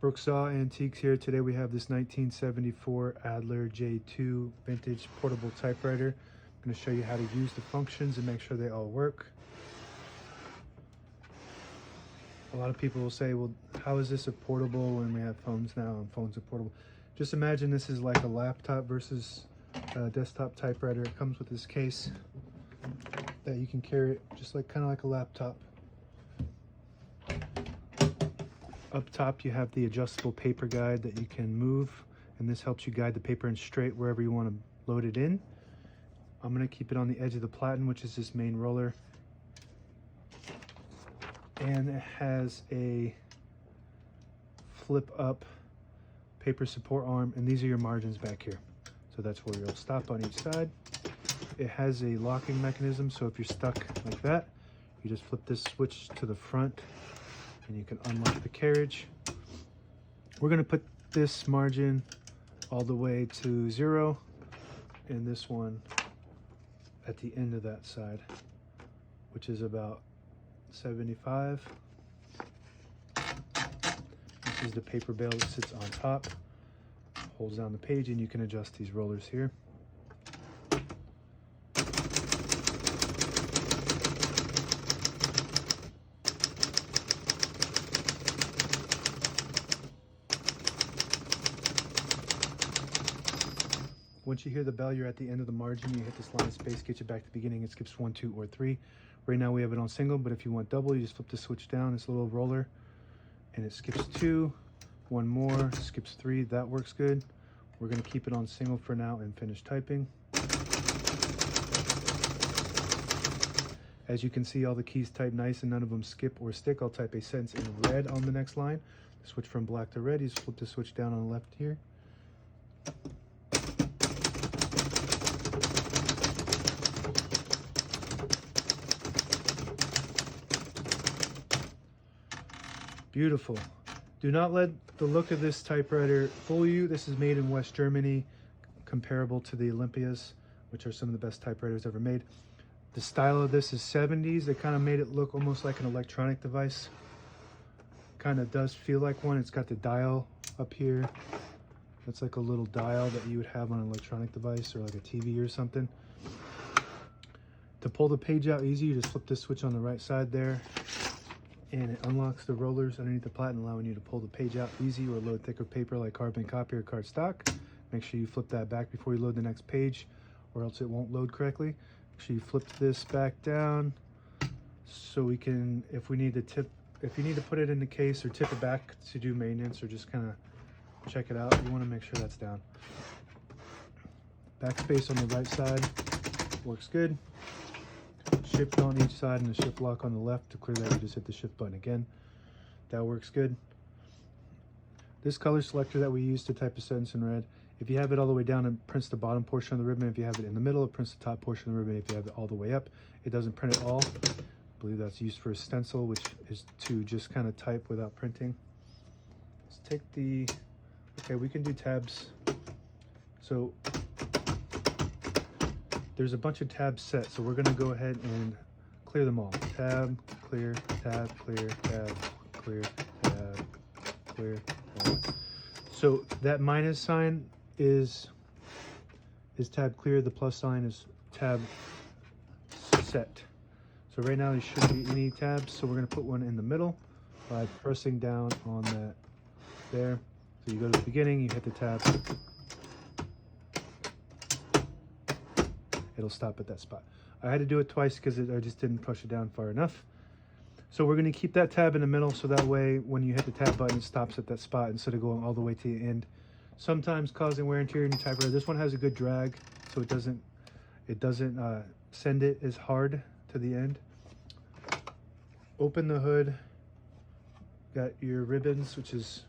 Brooksaw Antiques here. Today we have this 1974 Adler J2 vintage portable typewriter. I'm going to show you how to use the functions and make sure they all work. A lot of people will say, well, how is this a portable when we have phones now and phones are portable? Just imagine this is like a laptop versus a desktop typewriter. It comes with this case that you can carry it just like kind of like a laptop. Up top you have the adjustable paper guide that you can move, and this helps you guide the paper in straight wherever you want to load it in. I'm going to keep it on the edge of the platen, which is this main roller, and it has a flip up paper support arm, and these are your margins back here, so that's where you'll stop on each side. It has a locking mechanism, so if you're stuck like that, you just flip this switch to the front and you can unlock the carriage. We're going to put this margin all the way to 0 and this one at the end of that side, which is about 75. This is the paper bale that sits on top, holds down the page, and you can adjust these rollers here. Once you hear the bell, you're at the end of the margin. You hit this line of space, get you back to the beginning. It skips 1, 2, or 3. Right now we have it on single, but if you want double, you just flip the switch down, this little roller, and it skips 2, 1 more, skips 3. That works good. We're going to keep it on single for now and finish typing. As you can see, all the keys type nice and none of them skip or stick. I'll type a sentence in red on the next line. Switch from black to red. You just flip the switch down on the left here. Beautiful. Do not let the look of this typewriter fool you. This is made in West Germany, comparable to the Olympias, which are some of the best typewriters ever made. The style of this is 70s. They kind of made it look almost like an electronic device. Kind of does feel like one. It's got the dial up here. That's like a little dial that you would have on an electronic device or like a TV or something. To pull the page out easy, you just flip this switch on the right side there, and it unlocks the rollers underneath the platen, allowing you to pull the page out easy or load thicker paper like carbon copy or cardstock. Make sure you flip that back before you load the next page, or else it won't load correctly. Make sure you flip this back down so we can, if we need to tip, if you need to put it in the case or tip it back to do maintenance or just kind of check it out, you want to make sure that's down. Backspace on the right side works good. Shift on each side and the shift lock on the left. To clear that, you just hit the shift button again. That works good. This color selector that we use to type a sentence in red, if you have it all the way down, it prints the bottom portion of the ribbon. If you have it in the middle, it prints the top portion of the ribbon. If you have it all the way up, it doesn't print it all. I believe that's used for a stencil, which is to just kind of type without printing. Let's take the, okay, we can do tabs. So there's a bunch of tabs set, so we're going to go ahead and clear them all. Tab, clear, tab, clear, tab, clear, tab, clear, tab. So that minus sign is tab clear, the plus sign is tab set. So right now there shouldn't be any tabs, so we're going to put one in the middle by pressing down on that there. So you go to the beginning, you hit the tab, it'll stop at that spot. I had to do it twice because I just didn't push it down far enough. So we're going to keep that tab in the middle, so that way when you hit the tab button, it stops at that spot instead of going all the way to the end, sometimes causing wear and tear in your typewriter. This one has a good drag, so it doesn't send it as hard to the end. Open the hood. Got your ribbons, which is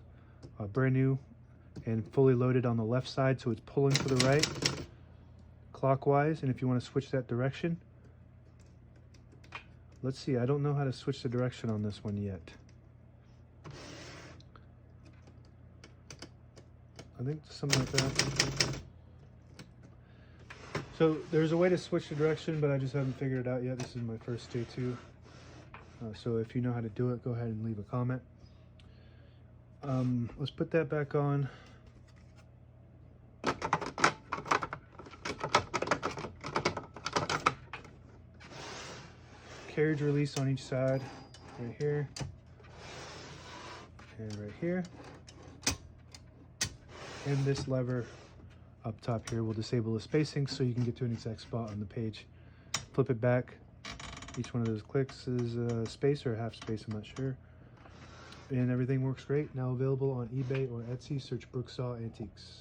brand new and fully loaded on the left side, so it's pulling to the right clockwise. And if you want to switch that direction, let's see, I don't know how to switch the direction on this one yet. I think something like that. So there's a way to switch the direction, but I just haven't figured it out yet. This is my first J2. So if you know how to do it, go ahead and leave a comment. Let's put that back on. Carriage release on each side, right here, and right here. And this lever up top here will disable the spacing so you can get to an exact spot on the page. Flip it back. Each one of those clicks is a space or a half space, I'm not sure. And everything works great. Now available on eBay or Etsy. Search Brooksaw Antiques.